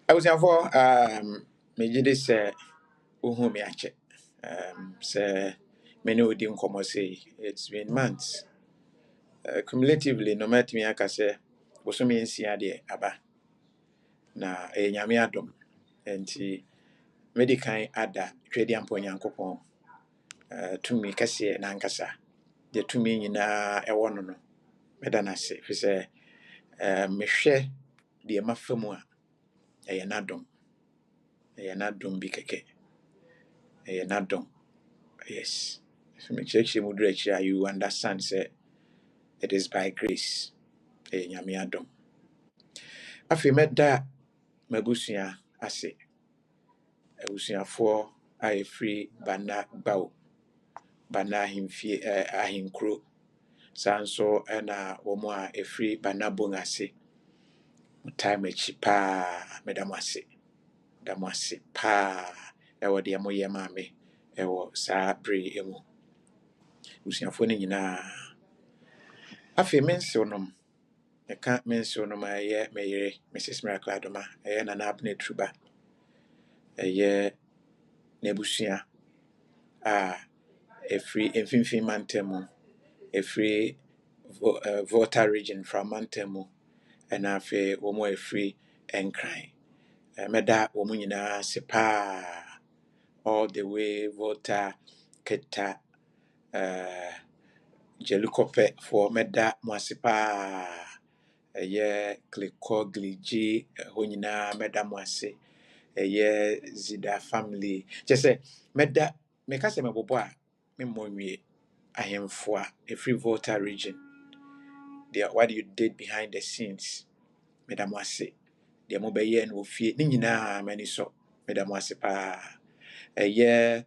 I was for me this who me ache. Say many would come say it's been months. Cumulatively, no matter me aka say was me nsia de aba na nyame adom. Enti medical ada twedi ampo nyankopon tumi kase na nkasa. De tumi nyina e wono no. Meda na se fi say mehwɛ de mafamu a ɛyɛ n'adom. Ɛyɛ n'adom bi kɛkɛ. Ɛyɛ n'adom. Yes. So me church mu dure you understand say it is by grace. Ɛyɛ nyame adom. Afei mɛda mabusua ase. Abusuafoɔ a ɛfiri Bana Bao, Bana ahemfie ahenkuro. Saa nso ɛna wɔn a ɛfiri Bana Bong ase. Mo time akyi paa meda mo ase. Da mo ase paa ɛwɔ deɛ moyɛ maa me ɛwɔ saa bere yi mu. Abusuafoɔ no nyinaa. Afei mensew nom. Meka mensew nom a ɛyɛ me yere Mrs. Miracle Adoma. Ɛyɛ Nana Abner Truba. Ɛyɛ n'abusua a ɛfiri mfimfini mantam mu. Ɛfiri Volta region from mantam mu. Ɛna afei wɔn a ɛfiri Nkran. Mɛda wɔn nyinaa ase paa. All the way Volta, Keta, Jelukopɛ for mɛda mo ase paa. Ɛyɛ Klikɔ, Gligi, ɛhɔ nyinaa mɛda mo ase. Ɛyɛ Zida family. Kyerɛ sɛ mɛda meka sɛ mɛbobɔ a memmɔ nwie ahemfo a ɛfiri Volta region. What you did behind the scenes. Mɛda mo ase. Deɛ mobɛyɛ no wɔ fie ne nyinaa m'ani sɔ. Mɛda mo ase paa. Ɛyɛ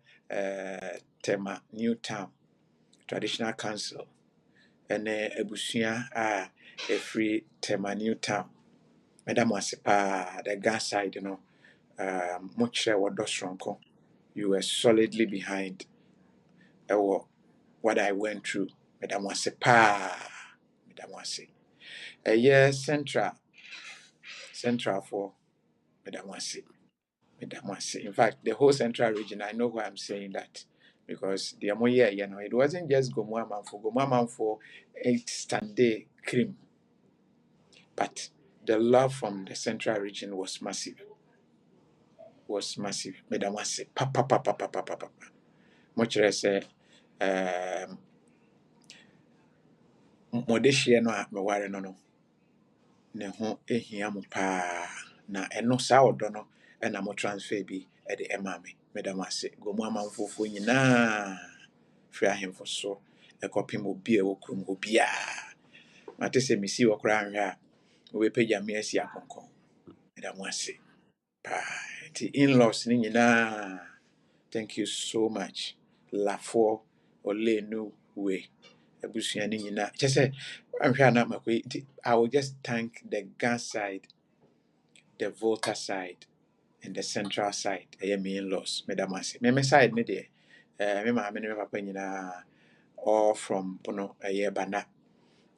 Tema Newtown Traditional Council ɛne abusua a ɛfiri Tema Newtown. Mɛda mo ase paa. The gas side no mo kyerɛ wɔdɔ soronko. You were solidly behind what I went through. Mɛda mo ase paa. Mɛda mo ase. Ɛyɛ Central for mɛda mo ase. Mɛda mo ase. In fact, the whole Central region, I know why I'm saying that. Because the Amoye, it wasn't just Gomuaman for 8 Sunday cream. But the love from the Central region was massive. Was massive. Mɛda mo ase. Pa. Much less modeshia no a meware no ne ho ehia mo paa na eno saa odo no na mo transfer bi e de ema me meda mo ase gomu amanfofo nyinaa firi ahemfo so ekopim obi e wokrum obia mate se misi wokra anhwe a we pagya me asi akonkon meda mo ase paa ti in-laws ni nyinaa thank you so much lafo olenu we abusua ni nyinaa kyese anhwe na makoi I will just thank the gas side, the Volta side, and the central side. I am in-laws. Madam Asi. Me side me there. Me mama me papa nyina all from Pono Bana.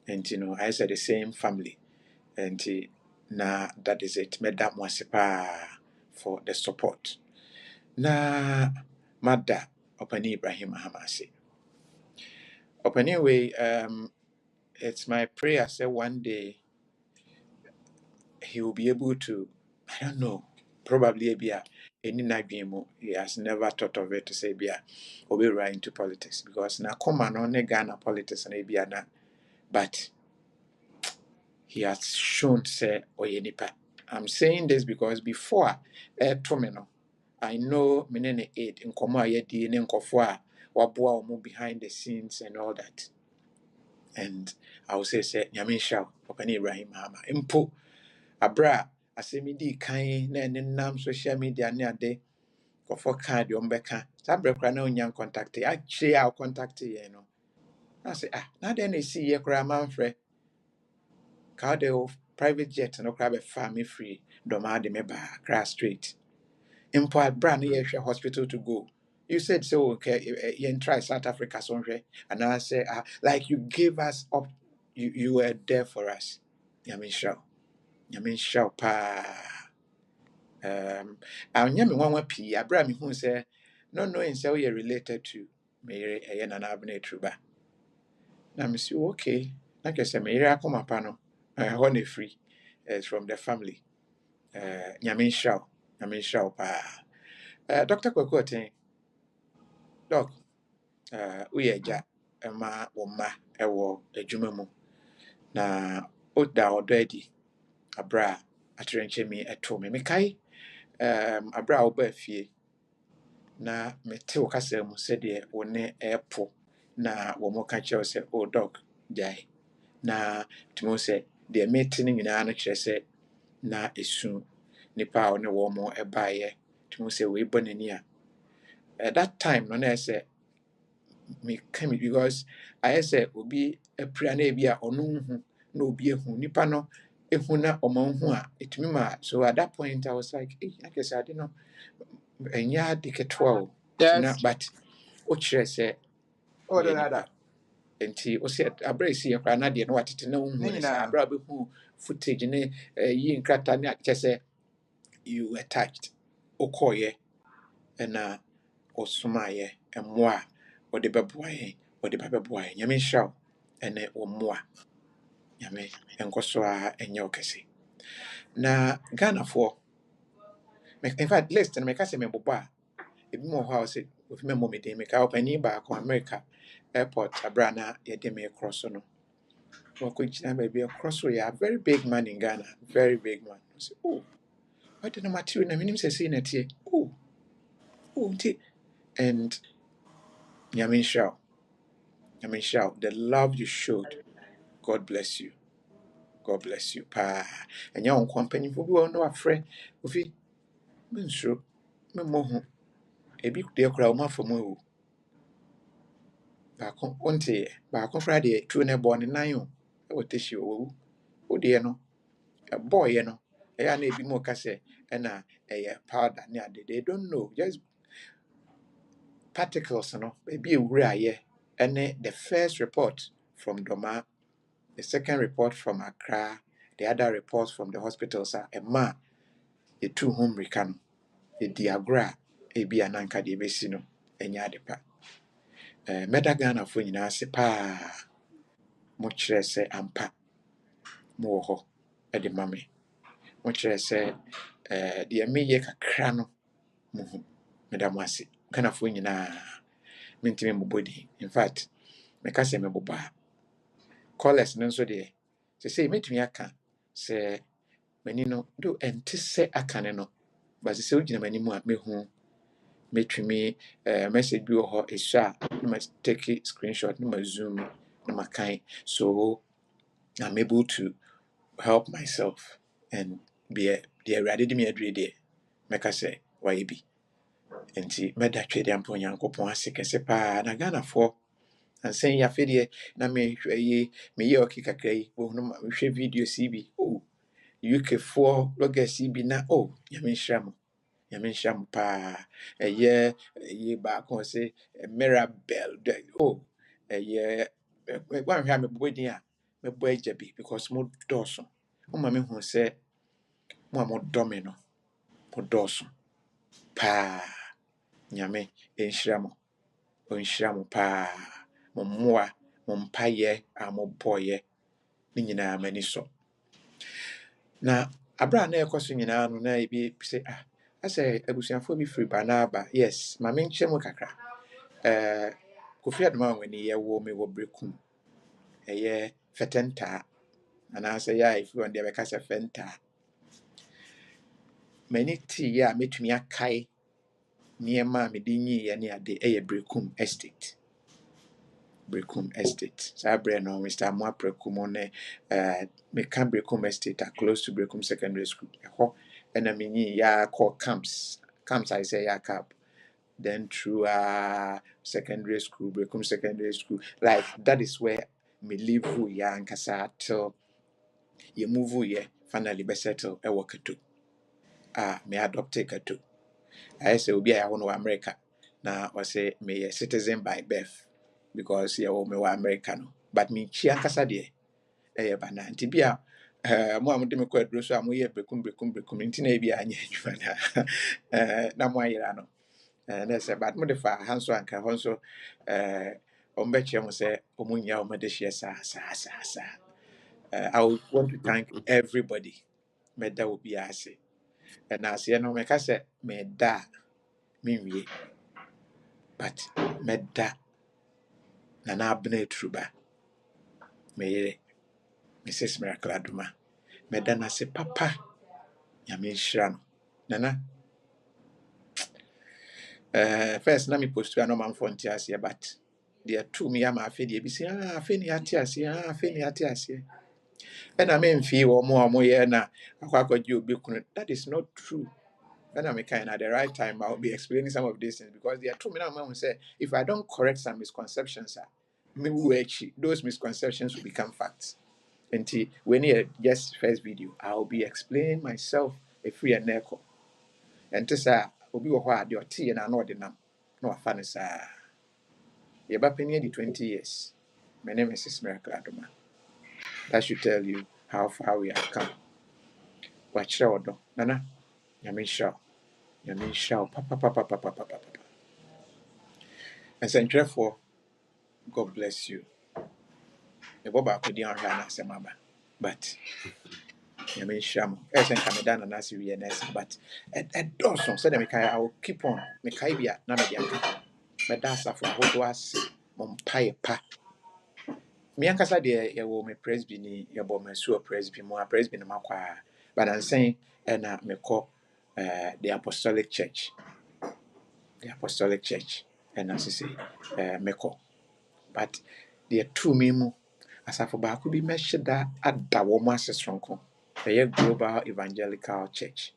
And I said the same family. And na that is it. Madam Asi pa for the support. Na Mada Opani Ibrahim Hamasi. Opani way it's my prayer say one day he will be able to, I don't know, probably any nagimo. He has never thought of it to say bia or be right into politics because na come on Ghana politics and na but he has shown say oyenipa. I'm saying this because before Tomino, I know menene aid in Koma Yedi in Kofwa Wabua omo behind the scenes and all that. And I will say Yamin Shao, Opani Ibrahim Hama. Impo Abra asɛm di kan na ɛne nam social media ne ade kɔfɔ ka deɛ ɔmbɛka saa berɛ koraa na onya contact akyire a contact yɛn no na sɛ na dɛn na ɛsi yɛ koraa mamfrɛ ka de wo private jet no koraa bɛfaa me firi dɔmaa de me baa kra straight mpo abra no yɛhwɛ hospital to go you said so okay yɛn try South Africa so nhwɛ anaasɛ like you gave us up you were there for us nyame nhyira wo paa anya me nwanwa pii abra me hu say no knowing say we are related to me yere na abna truba na me say okay na ke say me yere akoma pa no ho na free from the family nyame nhyira pa Dr. Kwakoten doc we agya ma wo ma ewo adwuma mu na oda odo adi abra atrenche mi eto me kai abra wo ba fie na mete wo kasa mu sɛ deɛ wo ne ɛpo na wo mo ka kyerɛw sɛ o dog gyae na tumi sɛ deɛ mete no nyinaa no kyerɛ sɛ na esu nipa a ɔne wɔn mo ɛbaeɛ tumi sɛ wei bɔ n'ani a at that time no na ɛsɛ me ka me because ayɛ sɛ obi apira na ebi a ɔno nhu na obi ehu nipa no ehu na ɔmo nhu a etumi ma so at that point I was like I guess I didn't know ɛnyɛ ade ketewa o na Yes. but wokyerɛ sɛ Oh, woyɛ the other. nipa nti wo sɛ aberɛ ɛsi yɛ koraa na deɛ no watete na wohu no saa Nina. aberɛ a wobɛhu footage ne yi nkrata ne akyɛ sɛ you were touched wokɔɔyɛ ɛna wosomaayɛ mmoa a wɔde bɛboa yɛn wɔde bɛbɛboa yɛn nyame nhyira wo ɛne wo mmoa nyame ɛnkɔ so a ɛnyɛ wo kɛse na ghanafoɔ in fact list no meka sɛ mebobɔ a ebi mu wɔ hɔ a wɔsɛ ofi mɛmmɔ me din meka ɔpanin baako america airport aberɛ a na yɛde me korɔ so no wakɔgyina baabi ɛkorɔ so yɛ a very big man in Ghana very big man ɔsɛ oh ɔde no material na menim sɛ sei na ɛteɛ nti and nyame nhyira wo nyame nhyira wo the love you showed God bless you God bless you paa ɛnyɛ wo nko mpanyimfoɔ bi wɔ hɔ na wafrɛ ofi mensuro memmɔ hu ebi deɛ koraa wɔma afa mu awu baako wonteeɛ baako koraa deɛ tuo no ɛbɔɔ ne nan o ɛwɔ tɛhyia wɔwu wodeɛ no ɛbɔɔyɛ no ɛyɛ a na ebi mu ka sɛ ɛna ɛyɛ powder ne ade they don't know just particles no baabi ewura ayɛ ɛne the first report from Doma the second report from Accra the other reports from the hospitals a ɛma yɛtu ho mmirika no yɛdi agorɔ a ebi a nanka deɛ ɛbɛsi no ɛnyɛ ade pa mɛda Ghanafoɔ nyinaa ase paa mokyerɛ sɛ ampa mowɔ hɔ ɛde ma me mokyerɛ sɛ deɛ meyɛ kakra no muhu meda mo ase Ghanafoɔ nyinaa mentimi mmobɔ din in fact meka sɛ mebobɔ a callers no nso deɛ sɛ sɛ mɛtumi aka sɛ m'ani no do ɛnte sɛ aka ne no but sɛ wogyina m'anim a mɛhu mɛtumi message bi wɔ hɔ ɛsu a na ma take screenshot na ma zoom na ma kan so I'm able to help myself and be deɛ awurade de me adure deɛ mɛka sɛ wayɛ bi nti mɛda twɛdeɛ ampa onyankopɔn ase kɛse paa na Ghanafoɔ ansan yi afedeɛ na mehwɛ yi meyɛ ɔke kakra yi wɔhunu ma mehwɛ videos yi bi UK foɔ bloggers yi bi na nyame nhyira mo nyame nhyira mo paa ɛyɛ baako sɛ Mirabel ɛyɛ wanhwɛ a mebobɔ din a mɛbɔ agya bi because mo dɔɔso moma mehu sɛ mo a modɔ me no modɔɔso paa nyame ɛnhyira mo ɔnhyira mo paa mo mmoa mo mpayɛ a mobɔɔyɛ ne nyinaa m'ani sɔ na aberɛ a na ɛkɔ so nyinaa no na ebi sɛ asɛ abusuafoɔ bi firi ba na aba yes ma menkyerɛ mu kakra Kofi Adoma a w'ani yɛwɔ me wɔ Berekum ɛyɛ fɛtɛntaa anaasɛ yɛ a ɛfiri wɔn deɛ bɛka sɛ fɛntaa m'ani teeɛ a mɛtumi akae nneɛma a mede nyiiɛ ne ade ɛyɛ Berekum Estate saa berɛ no Mr. Amoa Preku mu ne meka Berekum Estate a close to Berekum Secondary School ɛhɔ ɛna menyii yɛakɔ camps I say yɛ camp then through secondary school Berekum Secondary School like that is where me live yɛ ankasa till yɛ move yɛ finally bɛsettle ɛwɔ Katu me adopte Katu ayɛ sɛ obi a yɛawo no wɔ America na ɔsɛ meyɛ citizen by birth because yɛwɔ me wɔ America no but menkyia ankasa deɛ ɛyɛ bana nti bi a mo a mode me kɔ aduro so a moyɛ brekum nti na ebi anyɛ adwuma na mo ayera no na sɛ but mode fa ha nso anka hɔ nso ɔmbɛkyerɛ mo sɛ ɔmo nya ɔmo de hyɛ saa. I would want to thank everybody. Meda will be ase. And as you know, meka sɛ meda minwie, but meda na na abena truba. Meyere Mrs. Miracle Adoma. Meda na se papa. Nyame nhyira no. Nana, first na me post to no man for nti ase but there two me ama afi de bi say afi ni ate ase afi ni ate ase. And I mean fee or more ye na akwa you be kunu. That is not true. And I'm kind at the right time, I'll be explaining some of these things because there are two minutes who say if I don't correct some misconceptions, those misconceptions will become facts. And when you just first video, I'll be explaining myself a free and echo. And to say, Obi wa your tea and I know the name. No, I find it. You're back in the 20 years. My name is Miracle Adoma. That should tell you how far we have come. Watch out, Nana. Yamisha. Yamisha. Papa. And so, therefore, God bless you. The Boba could not run as a mama, but Yamisham, as in Canada and as we but at Dawson said, I will keep on, Mekaibia, Namadiaka, but that's for who was Mompire Pa. Miankasa de ya wo me presby ya bo me so presby mo a presby no makwa but I'm saying and me call the apostolic church and as I say me call but the two me mu asafo ba ko bi mehyɛ da ada wo mo asesronko ɛyɛ global evangelical church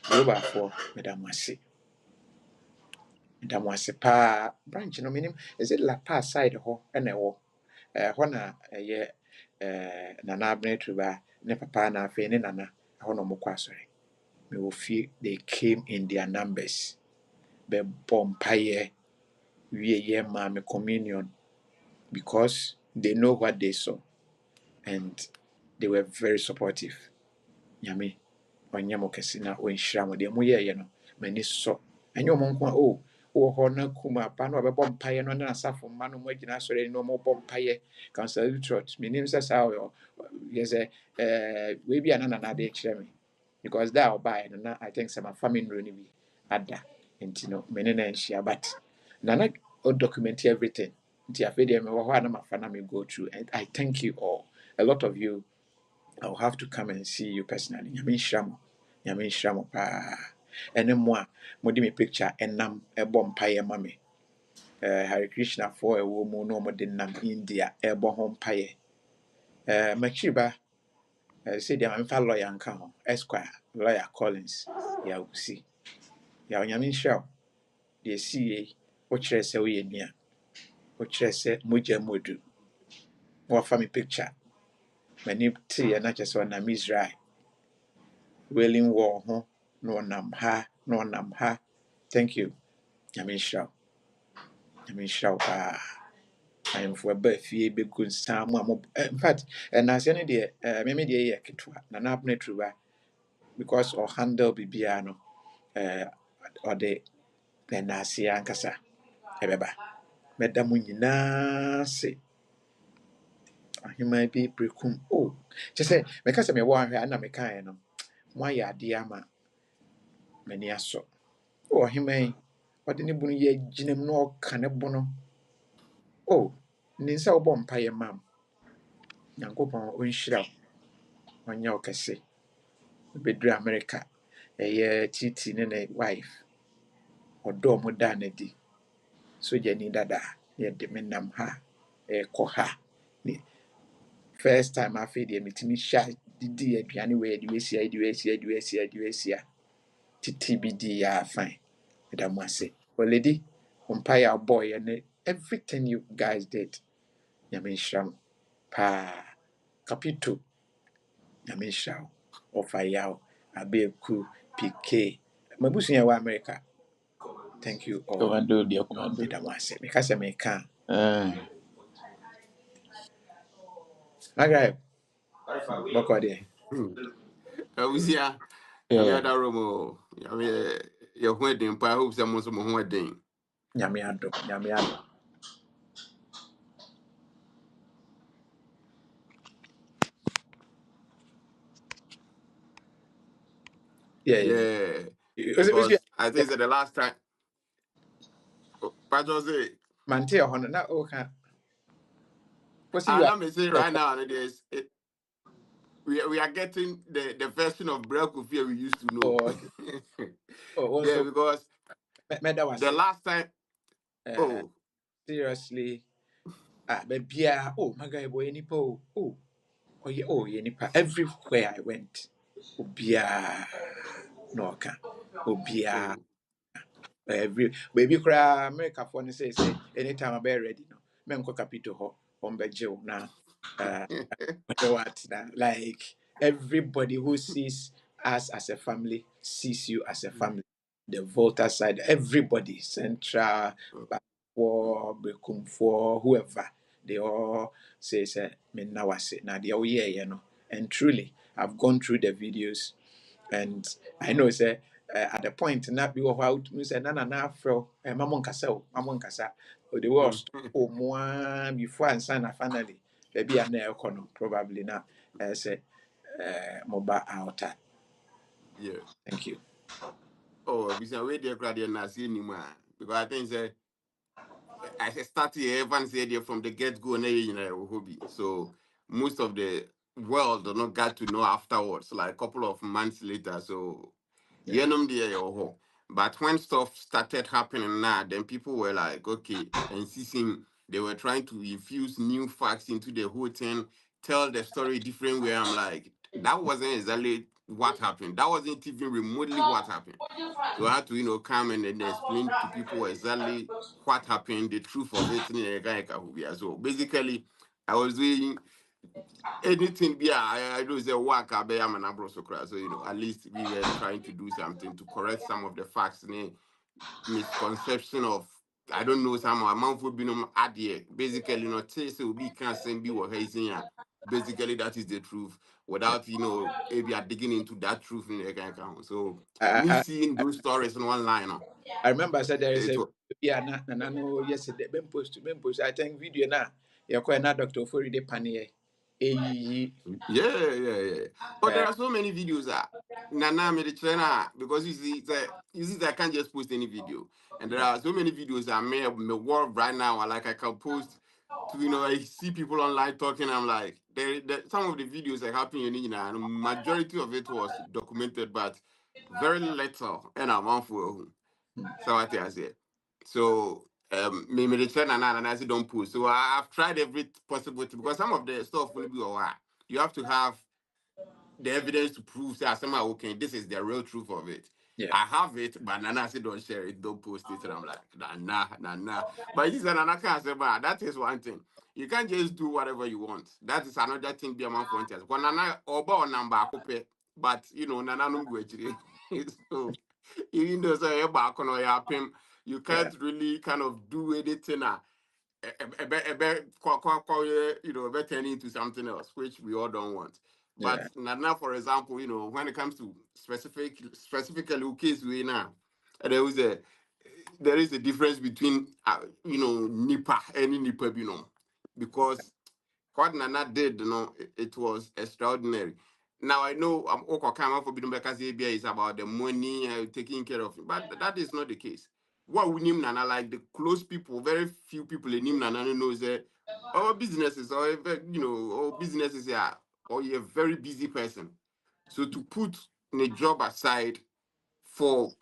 global for medam ase pa branch no minim is it la pa side ho ɛna ɛwɔ hɔ na ɛyɛ nana abena ba ne papa na afei ne nana hɔ na ɔmo kɔ asɔre me wo fie they came in their numbers bɛbɔ mpaeɛ wie yɛ ma me communion because they know what they saw and they were very supportive. Nyame ɔnyɛ mo kɛse na ɔnhyira mo deɛ moyɛɛyɛ no m'ani sɔ ɛnyɛ ɔmo nko a wowɔ hɔ na kum aba na ɔbɛbɔ mpaeɛ no ne asafo mma no mu agyina asɔre no ɔmɔbɔ mpaeɛ council trot menim sɛ saa yɛ sɛ wei bi a na nana de kyerɛ me because da a ɔbaeɛ no na I think sɛ mafa me nnuro no bi ada nti no me ne na nhyia but nana document everything nti afei deɛ mewɔ hɔ a na mafa na me go through and I thank you all a lot of you I'll have to come and see you personally. Nyame nhyira mo paa. Ɛne mo a mode me picture ɛnam ɛbɔ mpaeɛ ma me. Hare Krishna for ɛwɔ mu na ɔmo de nam India ɛbɔ ho mpaeɛ. M'akyiri ba sɛ deɛ mamfa lawyer nka ho. Esquire lawyer Collins Yawusi. Yaw Nyame nhyira wo. Deɛ si yie wokyerɛ sɛ woyɛ nua. Wokyerɛ sɛ mogya mu odu. Wɔfa me picture. M'ani teeɛ na kyerɛ sɛ ɔnam Israel. Wailing wall ho na ɔnam ha thank you nyame nhyira wo paa ayɛmfo ɛba fie bɛgu nsa mu a mo in fact ɛnaseɛ no deɛ meme deɛ yɛ ketewa na abena turuba because ɔhandle biribiara no ɔde ɛnaseɛ ankasa ɛbɛba mɛda mo nyinaa se ahema bi prekum kyɛ sɛ mɛka sɛ mɛwɔ ahwɛ a na mekaeɛ no moayɛ adeɛ ama m'ani asɔ ɔhema yi ɔde ne bunu yɛ gyinam na ɔka ne bono ne nsa wobɔ mpaeɛ ma m nyankopɔn ɔnhyira wo ɔnyɛ wo kɛse wobɛduru america ɛyɛ titi ne ne wife ɔdɔɔ mo daa no adi sogyani dada na yɛde me nam ha ɛkɔ ha ne first time afei deɛ metumi hyɛ didi aduane wei de wɔasia titi bi di yɛ fine meda mo ase ɔledi mpaeɛ a ɔbɔɔyɛ ne everything you guys did nyame nhyira mo paa kapito nyame nhyira wo ɔfayaw abeku pk mabusua wɔ america thank you all meda mo ase meka sɛ meka magae Bako de. Awusia, I'm Yeah. at Romo. I mean, your wedding, I hope someone's my wedding. Nyame adom. Nyame adom. Yeah, yeah. Yeah, Was you because I think that the last time, Patrick say, mante ho no na o ka. Was you and are I'm saying right now, it is, we are getting the version of Breakfast we used to oh know. okay. Oh Yeah, also because me da the wase. last time, Uh oh, seriously. Ah, but bia oh my guy boy any po. Oh yeah, oh yeah nipa everywhere I went. Obia no ka. Obia oh. every baby cry America for say anytime I be ready no. Men ko kapito ho on be na what that like everybody who sees us as a family sees you as a family. The voter side, everybody, Central, War, Bekumfor, whoever, they all say me now I say now they all you know. And truly, I've gone through the videos and I know say at the point not be out me say na afro mamon kasa o mamon kasa o the worst o mo before and sana finally baby and na ekono probably na say mobile outer. Yeah. Thank you. Oh, because we there crowd na see anymore. Because I think say I started everyone say there from the get go na you know hobby. So most of the world do not got to know afterwards, like a couple of months later. So Yeah. yeah, no there ho. But when stuff started happening now, then people were like, okay, and seeing they were trying to infuse new facts into the whole thing, tell the story different way. I'm like, that wasn't exactly what happened. That wasn't even remotely what happened. So I had to, come and then explain to people exactly what happened, the truth of it. So basically, I was doing anything. Yeah, I do say work. I am an abroad. So at least we were trying to do something to correct some of the facts, misconception of. I don't know some amount for being idea. Basically, say so we can't send be what he's saying. Basically, that is the truth. Without if you are digging into that truth in the account. So me I, seeing I, those stories in one line, I remember I said there is it a was yeah na no yesterday ben post I think video na you call na doctor for the panier yeah. But there are so many videos that Nana made the trainer because you see, I can't just post any video, and there are so many videos that may work right now. Like I can post to I see people online talking. I'm like, some of the videos that happen and majority of it was documented, but very little, and I'm on for. So what I say. So me the trend and I say don't push. So I've tried every possible thing because some of the stuff will be alright. You have to have the evidence to prove that somehow okay, this is the real truth of it. yeah. I have it, but Nana say don't share it, don't post it. And I'm like, nah. But this is Nana can't say, but that is one thing. You can't just do whatever you want. That is another thing be among frontiers. Because Nana oba or number but Nana no go actually. So even though say you back on your pim, you Yeah. can't really kind of do anything. Turning into something else, which we all don't want. But Yeah. now, for example, when it comes to specifically case we now, there was a there is a difference between Nipa any Nipa, because what Nana did, it was extraordinary. Now I know I'm okay for Bidum because is about the money taking care of it, but that is not the case. What we name Nana, like the close people, very few people in him Nana knows that our businesses or businesses are or you're a very busy person. So to put the job aside for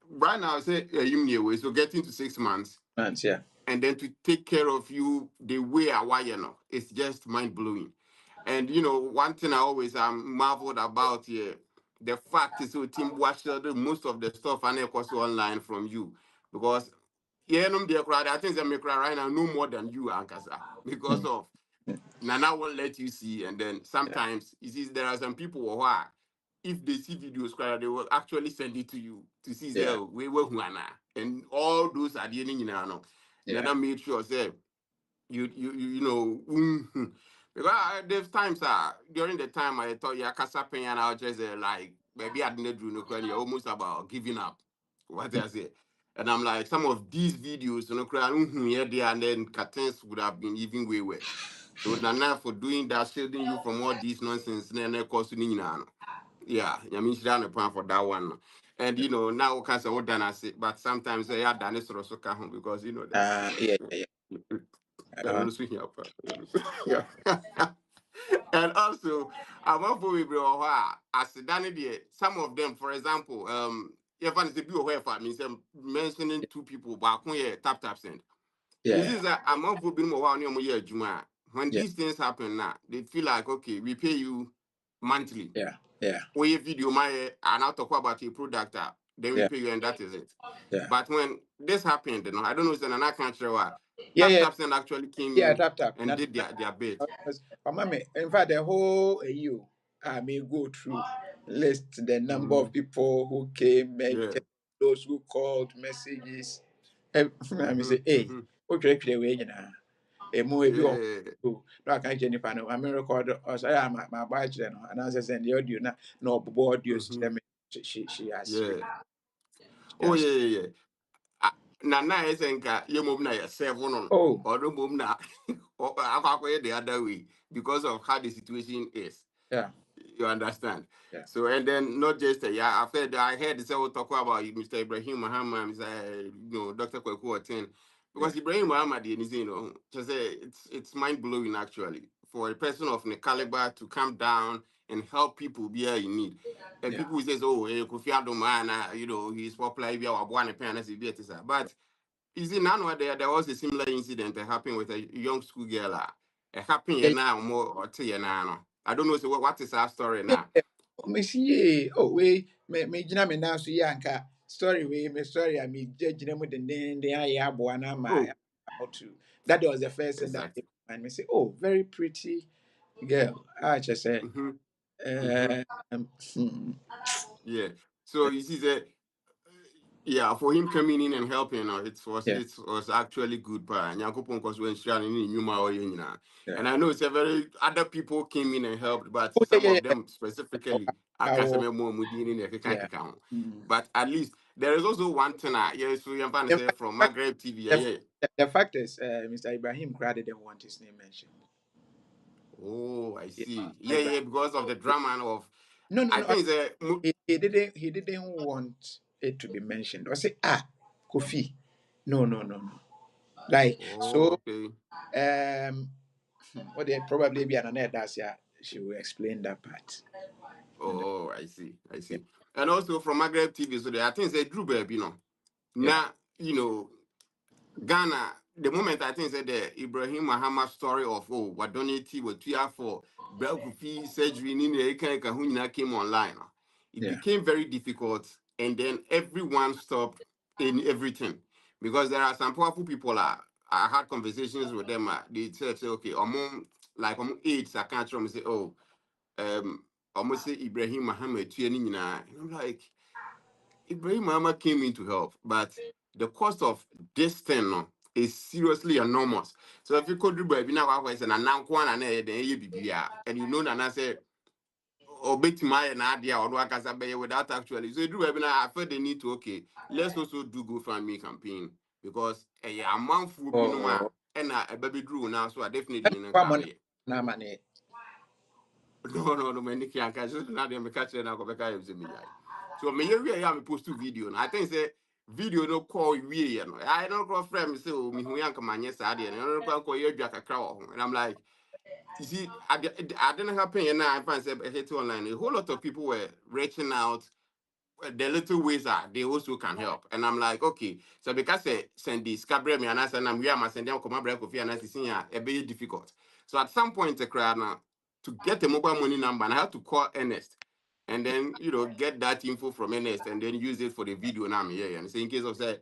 right now, say way, so getting to 6 months Man, yeah. and then to take care of you the way I want it's just mind blowing. And one thing I always marveled about here, the fact is so Team Watch most of the stuff and also online from you. Because the crowd, I think they make right now no more than you, Ankasa. Because Mm, of Nana won't let you see, and then yeah. sometimes you see there are some people who are if they see videos, they will actually send it to you to see Yeah. there we were and all those are the ending. Yeah. Nana made sure say you know Because there's times during the time I thought yeah kasapin and I was just like maybe I didn't do no crying, you're almost about giving up. What I say. And I'm like, some of these videos, you know, crying here, there, and then curtains would have been even way worse. So Nana for doing that, shielding you from all this nonsense, and then cost you know. Yeah, I mean, she done a plan for that one. No. And you know, now can say what done I say, but sometimes I had done it sort of so come home because you know the Yeah, yeah, I don't yeah. know speaking up. Yeah. And also, I'm up for bro. As done it, some of them, for example, if I say be aware for me, mentioning two people, but I tap send. This Yeah, is that I'm not for being more year Juma. When yeah, these things happen now, they feel like okay, we pay you monthly. yeah, yeah, We video my and I'll talk about your product, then we yeah, pay you and that is it. yeah, But when this happened, you know, I don't know, it's an I can't sure what yeah, yeah, Tap actually came yeah. in Tap tap. and Now, did their bit. mama, in fact, the whole you I may go through list the number Mm-hmm. of people who came, Yeah. those who called, messages. I mean, Mm-hmm. say, hey, Mm-hmm. okay, way, you know. Emu ebi wɔ Yeah. hɔ na aka kyerɛ nipa no ame record ɔsɛ ayɛ ma aba akyerɛ no anaasɛ sɛ the audio na ɔbobɔ audios Mm-hmm. kyerɛ me she has Yeah. Oh yes yeah, yeah, yeah. Na esenka ye mom na ye seven no. oh Or no mom na akwa the other way because of how the situation is. yeah You understand? yeah So and then not just yeah, after that I heard say we talk about Mr. Ibrahim Muhammad, Dr. Kwaku Oten. yeah Because Ibrahim Muhammad, you know, just say it's mind blowing actually for a person of the caliber to come down and help people be here in need. And yeah people will say, oh, Kofi Adoma, he's popular, if you are one parents, but you see, now there was a similar incident that happened with a young school girl. It happened yeah now more or two now. I don't know so what is our story yeah now. yeah. Me see ye oh we me gyina me nan so yi anka story we me story a me gyina mu dendenden ayɛ aboa na ama Oh, how to that was the first thing that came exactly. to mind me say oh very pretty girl ah just say Mm-hmm. Mm-hmm. hmm, Yeah. So you see that yeah, for him coming in and helping, yeah it was actually good. But Nyankopon was when sharing in Yuma or yeah and I know it's a very other people came in and helped, but oh yeah some yeah of yeah them specifically I I can't say will, more Mudini in the yeah. account. Mm. But at least there is also one thing yeah, so you can In say from fact, Maghreb TV, yeah, the, yeah. the fact is, Mr. Ibrahim Crowder didn't want his name mentioned. Oh, I Yeah, see. Yeah, Ibrahim. yeah, because of the drama and of No, no, I no. think He didn't want it to be mentioned. Or say, ah, Kofi. No, no, no, no. Like oh, so. okay. What they probably be an that's yeah. She will explain that part. And Oh, I see. I yeah, see. And also from Maghreb TV, so there, I think they Drew Baby, yeah, Now, Ghana, the moment I think that the Ibrahim Muhammad story of what donate what we have for Belkufi surgery in the Kahuna came online. It yeah, became very difficult, and then everyone stopped in everything because there are some powerful people. I had conversations with them. They said, say, okay, among AIDS, I can't say, oh, almost say Ibrahim Muhammad, and I'm like, Ibrahim Muhammad came in to help, but the cost of this thing no, is seriously enormous. So if you could do baby now, I said, and now one and then you be and you know that I said, or bet my and idea or work as a bay without actually. So you do baby now, I felt they need to okay. Let's also do GoFundMe campaign because a month will be no more oh, and a baby drew now, so I and definitely in a one more car. na money. No, no, no, man, Nicky, I can't just not them catch it now. Go back to me. So me here I am post two video. I think say video no call we you know. I don't go friend say oh me who yank man yes I did. I don't go call you jack a crow. And I'm like, you see, I didn't happen and I find say hit online. A whole lot of people were reaching out the little ways are they also can help. And I'm like, okay, so because send this cabre me and I said, I'm we are sending come break of and I see a very difficult. So at some point, the crowd now to get a mobile money number, and I have to call Ernest and then get that info from Ernest and then use it for the video now here. And say in case of say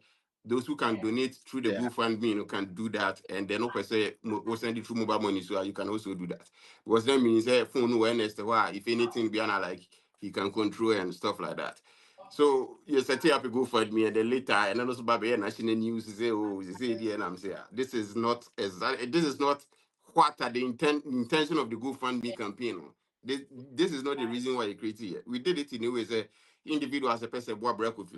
those who can donate through the Yeah, GoFundMe, can do that, and then okay, say we'll send it through mobile money, so you can also do that. Because that means phone no Ernest, if anything, be like he can control and stuff like that. So you set up a GoFundMe and then later and then also Baba national news say oh you say there and I'm saying this is not exactly this is not what are the intention of the GoFundMe campaign. No? This is not the reason why you created it. We did it in a way say individual as a person what break with,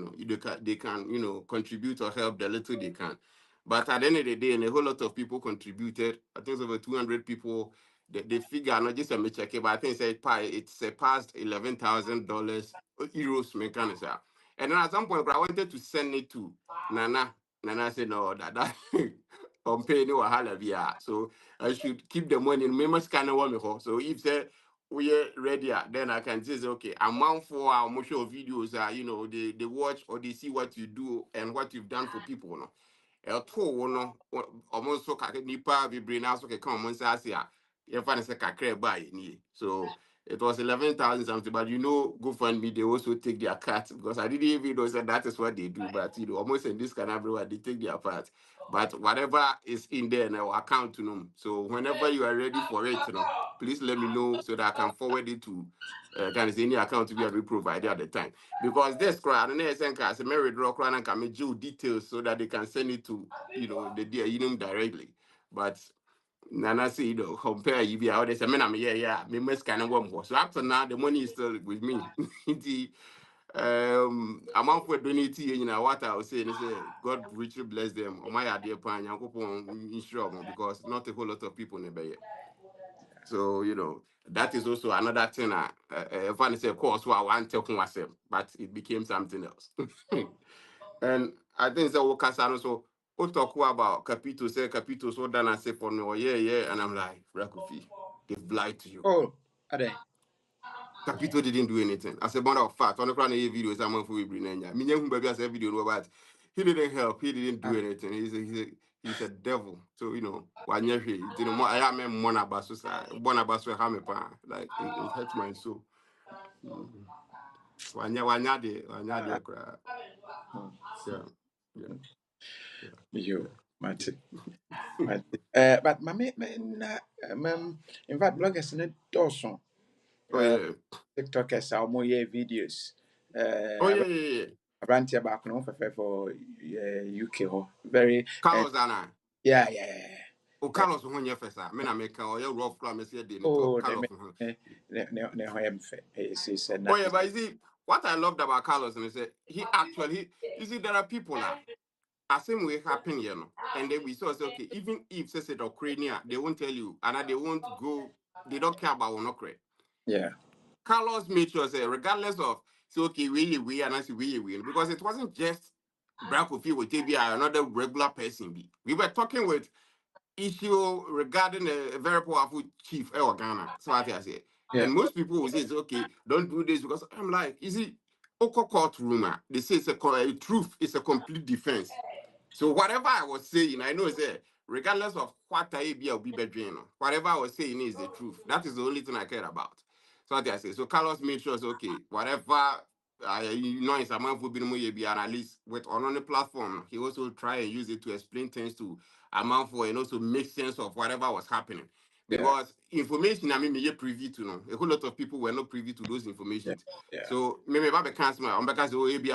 they can contribute or help the little they can. But at the end of the day, and a whole lot of people contributed. I think it's over 200 people. The figure not just a me check it, but I think it's past $11,000 euros mechanism. And then at some point, I wanted to send it to Nana. Nana said no, that on pay no wahala biya. So I should keep the money. Remember, scanner one me. So if say we are ready, then I can say okay. Amount for our motion videos, they watch or they see what you do and what you've done for people. No, ɛtoo no ɔmo nso nipa bebree na so keka ɔmo nsa ase a yɛmfa ne sɛ kakra ba nie. So it was 11,000 something, but GoFundMe, they also take their cut because I didn't even know that that is what they do. But almost in this kind of everywhere, they take their part. But whatever is in there in our account, So whenever you are ready for it, please let me know so that I can forward it to kind of any account to be able to provide at the time. Because this crowd, and then send cars, Mary draw crowd and can make you details so that they can send it to the directly. But Nana say, compare you be out there. Say, man, yeah. Me must kind of one more. So after now, the money is still with me. The amount for donating, what I was saying is, God richly bless them. On my idea, pan, insure because not a whole lot of people in the. So that is also another thing. If I say, of course, I want to talk myself, but it became something else. And I think that Wakasano so we talk about Capito say Capito so done and say for no yeah, and I'm like, Rakufi, they've lied to you. Oh, ade. Capito didn't do anything. As a matter of fact, on the crown videos I'm on for bring Nanya. Me young baby as a video about he didn't help, he didn't do Ah, anything. He's a devil. So one year more I am a monabaso hamepa. Like it hurts my soul. Mhm. One year, cry. Yeah. Yeah. Yeah. you, Yeah. Mate. Mate. But me na in fact bloggers ne dawson. Oh yeah. TikTokers a wɔn yɛ videos. Oh yeah, yeah, yeah. Aberanteɛ baako no wɔfɛfɛ for UK hɔ. Very Carlos Anna. yeah. O Carlos ho nyɛ fɛ saa. Me na meka ɔyɛ rough kora me say de ne to Oh, Carlos ho. ne ho yɛ mfɛ. Ɛsɛ na Oh yeah, but you see, what I loved about Carlos is that he actually, you see, there are people now, as same way happen, and then we saw say, okay, even if say the Ukrainian, they won't tell you, and they won't go, they don't care about Ukraine. yeah. Carlos made sure say, regardless of say, okay, we, and I say we, because it wasn't just Black Kofi with TBI, another regular person. We were talking with issue regarding a very powerful chief Ghana. So what I say. Yeah. And most people will say, it's okay, don't do this because I'm like, is it Oko courtroom? They say a truth is a complete defense. So whatever I was saying, I know it's regardless of what I be or be bedroom, whatever I was saying is the truth. That is the only thing I care about. So what I say. So Carlos made sure, so, okay, whatever it's a man for being be at least with on the platform, he also try and use it to explain things to a man for and also make sense of whatever was happening. Yeah. Because information, I mean, you're privy to know. A whole lot of people were not privy to those Yeah. informations. Yeah. So maybe about cancel my because oh ABI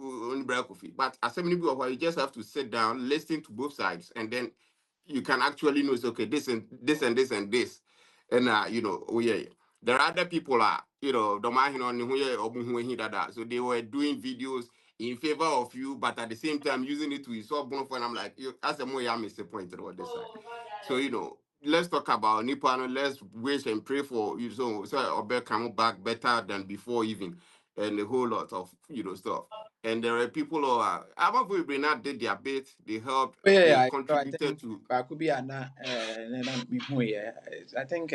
only break coffee. But as many people where you just have to sit down, listen to both sides, and then you can actually know it's okay, this and this and this and this. And oh yeah. There are other people the man who so they were doing videos in favor of you, but at the same time using it to insult Bonfire. And I'm like, as a more I'm disappointed on this side. So let's talk about Nippon. Let's wish and pray for you so Obe come back better than before even, and a whole lot of stuff. And there are people who are Above Brenna did their bit. They helped. Oh, yeah, They yeah. So I contributed think to. baako bi a na mehu yɛ. I think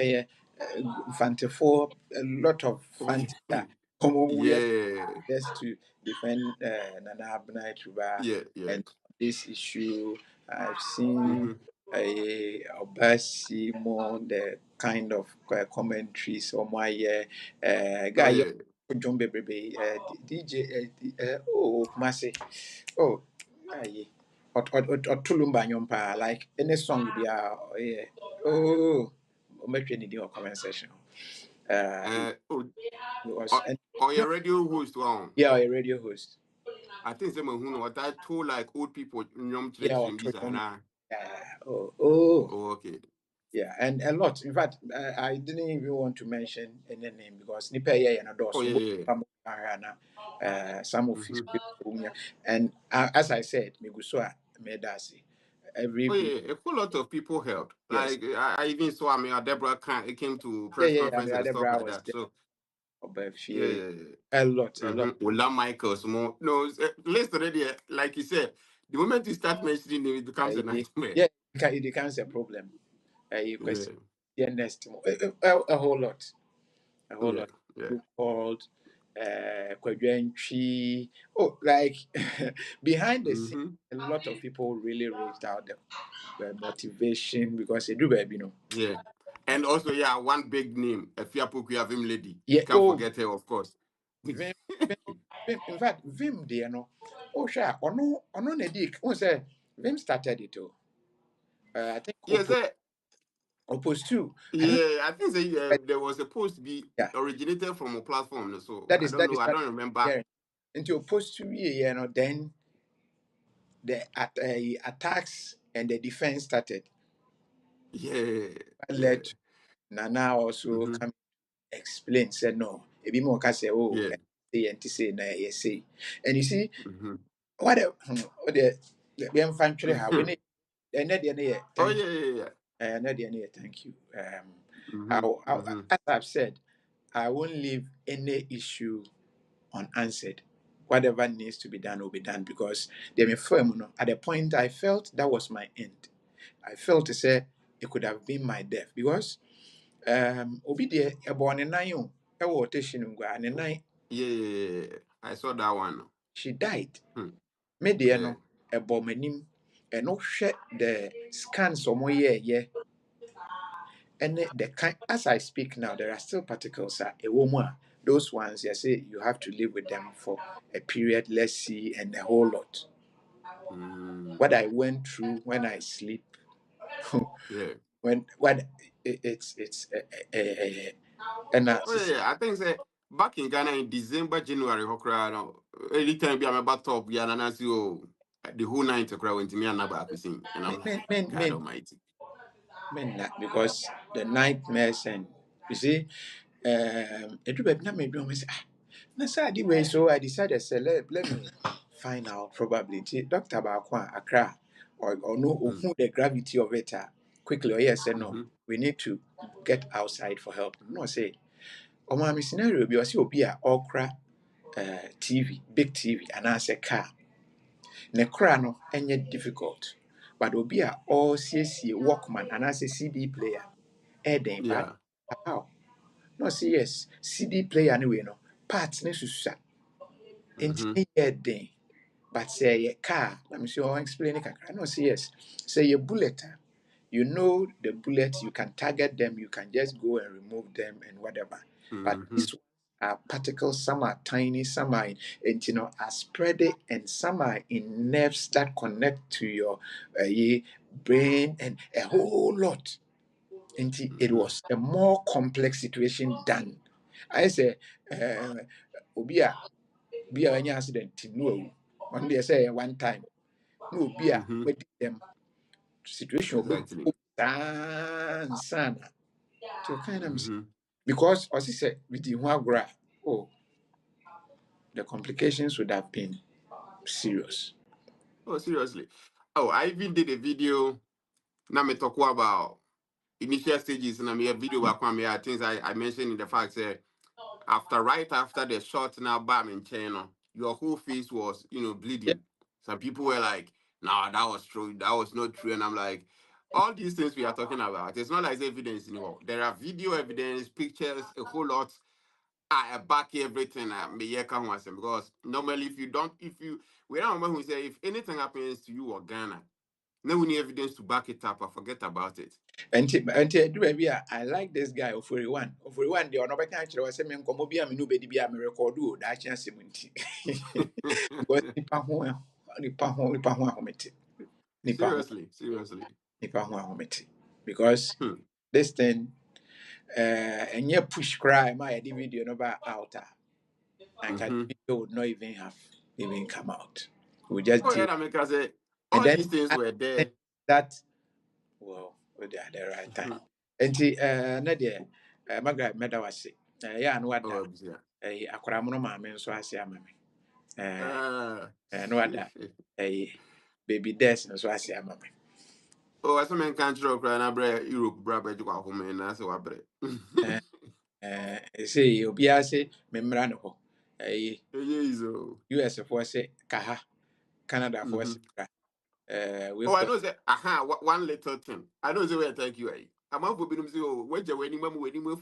Fantefo a lot of Fante a wɔn Yeah, just to defend Nana Abnai Chuba yeah, yeah. and this issue. I've seen Mm-hmm. Obasi more the kind of commentaries on my Oh guy yeah. John Bebrebe DJ oh Kumasi oh aye Otulumba Nyompa like any song be yeah oh make any comment section he Oh, was and or your radio host one. yeah a radio host. I think some who know what I told like old people Yeah, church or in Tottenham. Bizana. Yeah. Oh, oh. Oh, okay. Yeah, and a lot. In fact, I didn't even want to mention any name because nipa here and Oh adults yeah, yeah. some of his Mm-hmm. people, and as I said, Migusua Medasi, every Oh bit. yeah, a whole lot of people helped. Yes, Like I even saw, I mean, Deborah came to yeah, press yeah, yeah. conference and stuff Adebra like was that. there, So yeah, Obafie, yeah, yeah. a lot. Mm-hmm. Ola Michaels, more no, list already. Like you said, the moment you start mentioning it, it becomes a nightmare. Yeah, it becomes a problem. Yeah, Because yeah, next a whole lot, a whole yeah, lot. yeah. Who called Kwadwentri. Oh, like behind the scene, Mm-hmm. a lot of people really reached out the motivation because they do baby, Yeah. And also, yeah, one big name, a Fiapoku of him lady. Yeah, Can't oh, forget her, of course. Vim, in fact, Vim, dear, no. Oh, sure, no, Nedik, who said Vim started it, oh. I think Yes, opposed to, I don't, yeah, I think there was supposed to be yeah, originated from a platform. So that I is, don't know. I what don't remember. I'm hearing. Until opposed to, then the attacks and the defense started. Yeah, That yeah. led to Nana also Mm-hmm. come explain, said no, a bit more can say, oh, Yeah. and to say, na yes, say. And you see, Mm-hmm. what the infantry have, when it, and that the Oh, thank yeah, yeah, yeah. thank you. Mm-hmm. Mm-hmm. As I've said, I won't leave any issue unanswered. Whatever needs to be done will be done because they may firm. At the point I felt that was my end. I felt to say it could have been my death because obi deɛ ɛbɔ ne nan o ɛwɔ ɔtɛhyɛ no ngua ne nan Yeah, yeah, yeah, yeah. I saw that one. she died. Hmm. Me deɛ Yeah. no ɛbɔ m'anim ɛno hwɛ the scans ɔmo yɛɛyɛ ɛne the kind as I speak now there are still particles a ɛwɔ mu a those ones you say you have to live with them for a period, let's see, and a whole lot. What Mm. I went through when I sleep, Yeah. when what it's and Oh, yeah, yeah. I think say back in Ghana in December, January, Hokra, no, anytime I'm about top, yeah, and I see, oh, the whole night to cry went to me and Naba Kusin. And I'm like, God men Almighty. that because the nightmares and you see, it do not maybe almost ah. Na saa ade wei so I decided say let me find out probably nti doctor baako a Accra or no Mm. who the gravity of it quickly or yes say no Mm-hmm. we need to get outside for help no say o ma me scenario bi o say obi a okra TV big TV and I say car ne kra no enye difficult but obi a all siesie Walkman and I say CD player den but Yeah. how no say yes CD player no we no parts ne susa nti Mm-hmm. ne yɛ den but sɛ ɛyɛ car na me sɛ explain it kakra no say yes sɛ ɛyɛ bullet you know the bullets you can target them you can just go and remove them and whatever but Mm-hmm. these ones are particles some are tiny some are and are spread and some are in nerves that connect to your brain and a whole lot and it Mm-hmm. was a more complex situation than I say obi a be a accident no one day say one time no be a Mm-hmm. with them situation obi Exactly. sana to kind of Mm-hmm. because as I said with the one oh the complications would have been serious. Oh, seriously. Oh, I even did a video. Now me talk about initial stages and I made a video back when me things I mentioned in the fact that right after the shot now bam in China, your whole face was, Yeah, bleeding. Some people were like, nah, that was true, that was not true. And I'm like, all these things we are talking about, it's not like evidence anymore. There are video evidence, pictures, a whole lot. I back everything me yeah can was because normally if you we don't remember who say if anything happens to you or Ghana, no any evidence to back it up, I forget about it. and do baby I like this guy of for one the ono beka kire was me nkomo bi a me no be di bi a me record o da kyan semunti because nipa ho ahomete nipa ho Seriously, seriously. nipa ho ahomete because Hmm. this thing and you push cry my the video no ba out and the Mm-hmm. video would not even have even come out we just Oh yeah, deal that make us say and all then these things I were think there. that well. with the right time. Enti na de magra meda wase. Ya no Oh, wada. abusia. Akwara mo no maame nso ase ama me. Eh Ah. no wada. Baby Des nso ase ama me. Oh, I men can't rock right now, bre Europe, bra, but you are home and that's what bre. Say obi ase me mmra no ho. Yes, oh. US for say kaha, Canada for Mm-hmm. say we Oh, I for know that. Aha, one little thing. I know the way I thank you. I'm out for being so. When you're winning, mom, winning with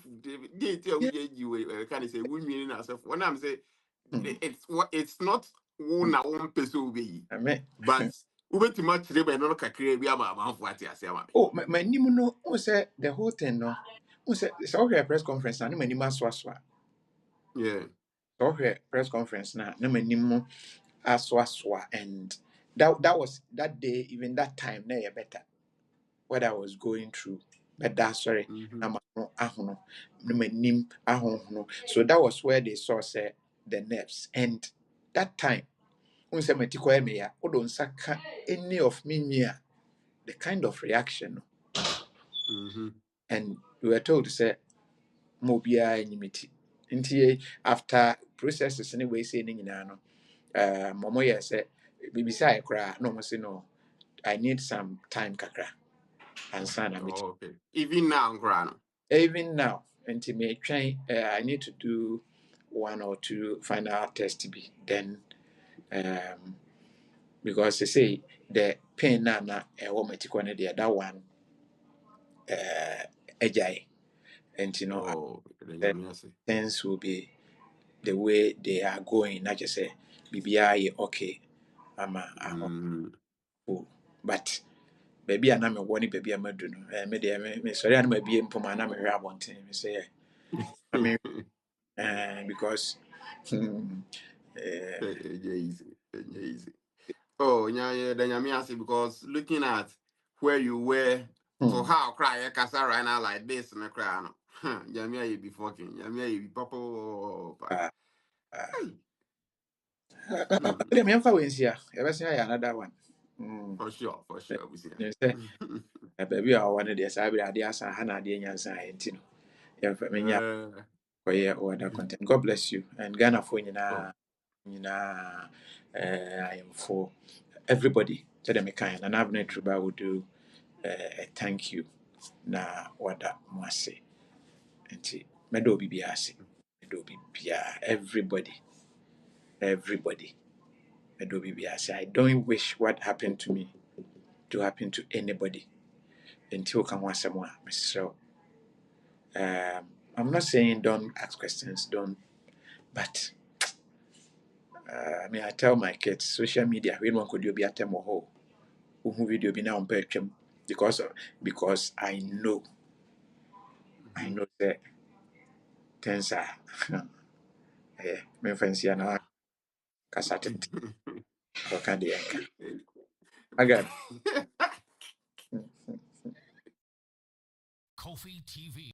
they tell yeah. you, can say, we mean ourselves. When I'm saying Hmm. it's not one own person be, I mean, but we too much labor and not a career. We are my mouth. What I say, mommy. oh, my name no, who say the whole thing no. Who say it's all here press conference na my name aswa. Yeah. So here press conference na my name aswa and that was that day even that time na better what I was going through. But that sorry, Mm-hmm. na no ahono, na my name ahono. So that was where they saw say the nerves and that time. Unse matiko eme ya, odo nsaka any of me near the kind of reaction no. Mm-hmm. And we were told to say mobia enyimiti. Nti after processes anyway say ni nyina no momo ye say bibisa ekra no mo say no I need some time kakra and sana meet. Oh, okay. Even now, Grano. Even now nti me twen I need to do one or two final tests be then um because they say the pain na ɛwɔ m'atikɔ no deɛ that one agyae and you know Oh, then the you say. things will be the way they are going na kyerɛ sɛ biribiara yɛ okay ama aho Mm-hmm. but baabi a na mewɔ ne baabi a madu no me deɛ mesɔre a na mabie mpom a na mehwɛ abɔnten me sɛ na me because eh, Easy. Easy. Oh, yeah, yeah, then you see because looking at where you were to hmm, how cry a casa right now like this and a cry. No. Yamia, you be fucking. Yamia, you be papa. ah, ah. Hey. Wode memfa wɔ nsi a yɛbɛsen ayɛ another one For sure, we see. ne sɛ baabi a ɔwɔ no deɛ saa bere adeɛ asa ha na adeɛ nyansa ayɛ nti no yɛmfa menya uh, kɔyɛ ɔda content god bless you and ghanafoɔ oh. nyinaa ayɛmfoɔ everybody sɛdeɛ mekae na nabena truba will do a thank you na wada mo ase nti mɛda obi biara ase mɛda obi biara everybody mɛda obi biara ase I don't wish what happened to me to happen to anybody nti woka ho asɛm a mesrɛ wo. I'm not saying don't ask questions, don't, but I mean, I tell my kids, social media, we don't could be at them or who video be now on Patreon because I Mhm. know that things are, eh, me fancy and I cassette or candy anchor. Again, Kofi TV.